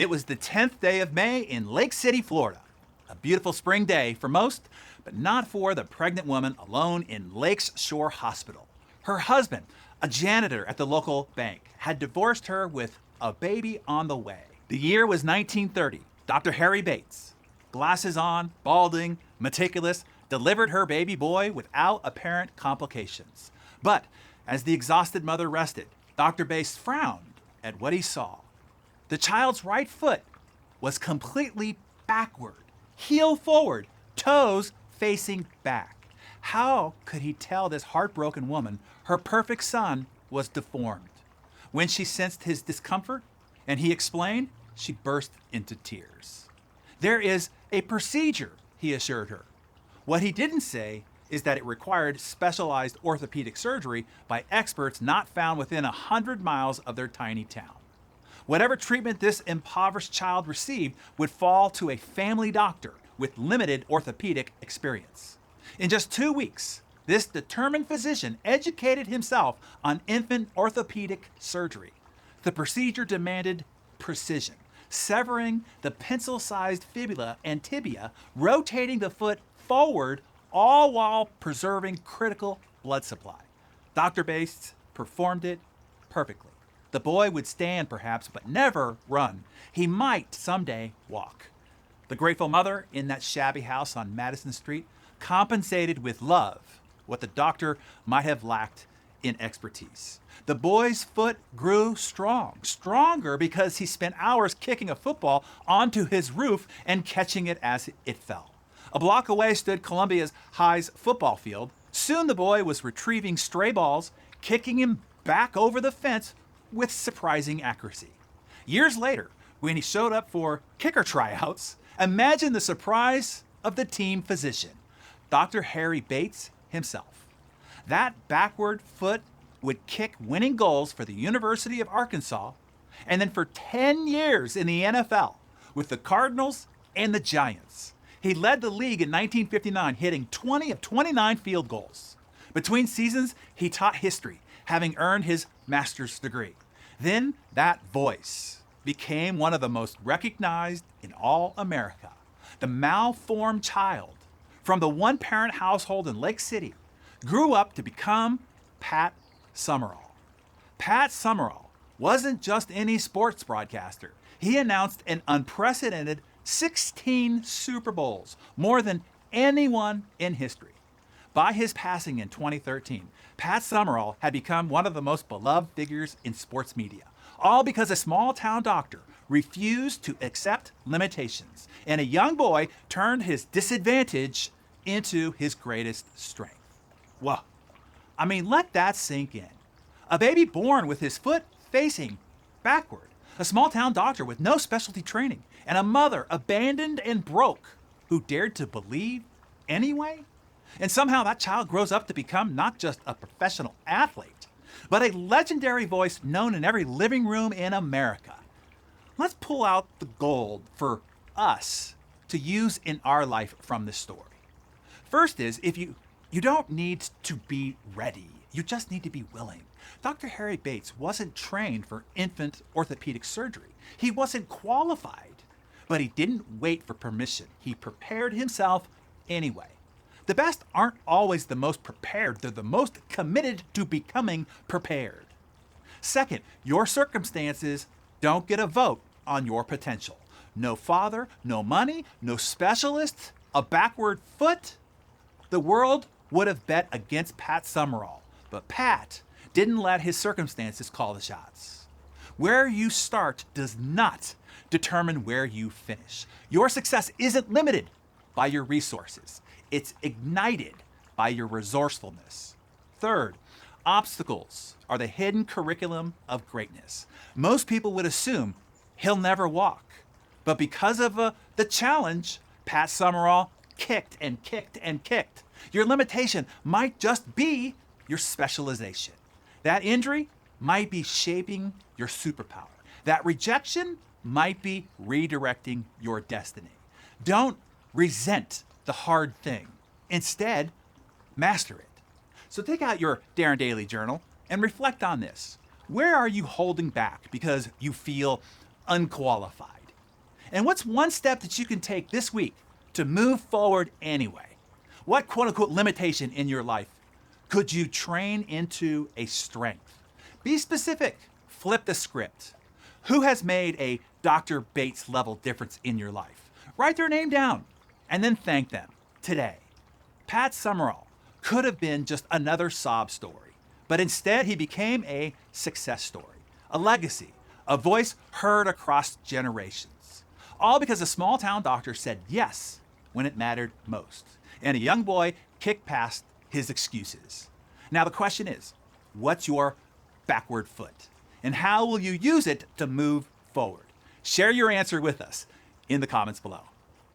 It was the 10th day of May in Lake City, Florida. A beautiful spring day for most, but not for the pregnant woman alone in Lakes Shore Hospital. Her husband, a janitor at the local bank, had divorced her with a baby on the way. The year was 1930. Dr. Harry Bates, glasses on, balding, meticulous, delivered her baby boy without apparent complications. But as the exhausted mother rested, Dr. Bates frowned at what he saw. The child's right foot was completely backward, heel forward, toes facing back. How could he tell this heartbroken woman her perfect son was deformed? When she sensed his discomfort and he explained, she burst into tears. There is a procedure, he assured her. What he didn't say is that it required specialized orthopedic surgery by experts not found within 100 miles of their tiny town. Whatever treatment this impoverished child received would fall to a family doctor with limited orthopedic experience. In just 2 weeks, this determined physician educated himself on infant orthopedic surgery. The procedure demanded precision, severing the pencil-sized fibula and tibia, rotating the foot forward, all while preserving critical blood supply. Dr. Bates performed it perfectly. The boy would stand perhaps, but never run. He might someday walk. The grateful mother in that shabby house on Madison Street compensated with love what the doctor might have lacked in expertise. The boy's foot grew stronger because he spent hours kicking a football onto his roof and catching it as it fell. A block away stood Columbia's High's football field. Soon the boy was retrieving stray balls, kicking him back over the fence with surprising accuracy. Years later, when he showed up for kicker tryouts, imagine the surprise of the team physician, Dr. Harry Bates himself. That backward foot would kick winning goals for the University of Arkansas, and then for 10 years in the NFL with the Cardinals and the Giants. He led the league in 1959, hitting 20 of 29 field goals. Between seasons, he taught history, having earned his master's degree. Then that voice became one of the most recognized in all America. The malformed child from the one-parent household in Lake City grew up to become Pat Summerall. Pat Summerall wasn't just any sports broadcaster. He announced an unprecedented 16 Super Bowls, more than anyone in history. By his passing in 2013, Pat Summerall had become one of the most beloved figures in sports media, all because a small-town doctor refused to accept limitations, and a young boy turned his disadvantage into his greatest strength. Whoa. I mean, let that sink in. A baby born with his foot facing backward, a small-town doctor with no specialty training, and a mother abandoned and broke who dared to believe anyway? And somehow that child grows up to become not just a professional athlete, but a legendary voice known in every living room in America. Let's pull out the gold for us to use in our life from this story. First is, if you don't need to be ready, you just need to be willing. Dr. Harry Bates wasn't trained for infant orthopedic surgery. He wasn't qualified, but he didn't wait for permission. He prepared himself anyway. The best aren't always the most prepared. They're the most committed to becoming prepared. Second, your circumstances don't get a vote on your potential. No father, no money, no specialist, a backward foot. The world would have bet against Pat Summerall, but Pat didn't let his circumstances call the shots. Where you start does not determine where you finish. Your success isn't limited by your resources. It's ignited by your resourcefulness. Third, obstacles are the hidden curriculum of greatness. Most people would assume he'll never walk, but because of the challenge, Pat Summerall kicked and kicked and kicked. Your limitation might just be your specialization. That injury might be shaping your superpower. That rejection might be redirecting your destiny. Don't resent the hard thing. Instead, master it. So take out your Darren Daily Journal and reflect on this. Where are you holding back because you feel unqualified? And what's one step that you can take this week to move forward anyway? What quote unquote limitation in your life could you train into a strength? Be specific. Flip the script. Who has made a Dr. Bates level difference in your life? Write their name down and then thank them today. Pat Summerall could have been just another sob story, but instead he became a success story, a legacy, a voice heard across generations. All because a small town doctor said yes when it mattered most, and a young boy kicked past his excuses. Now the question is, what's your backward foot? And how will you use it to move forward? Share your answer with us in the comments below.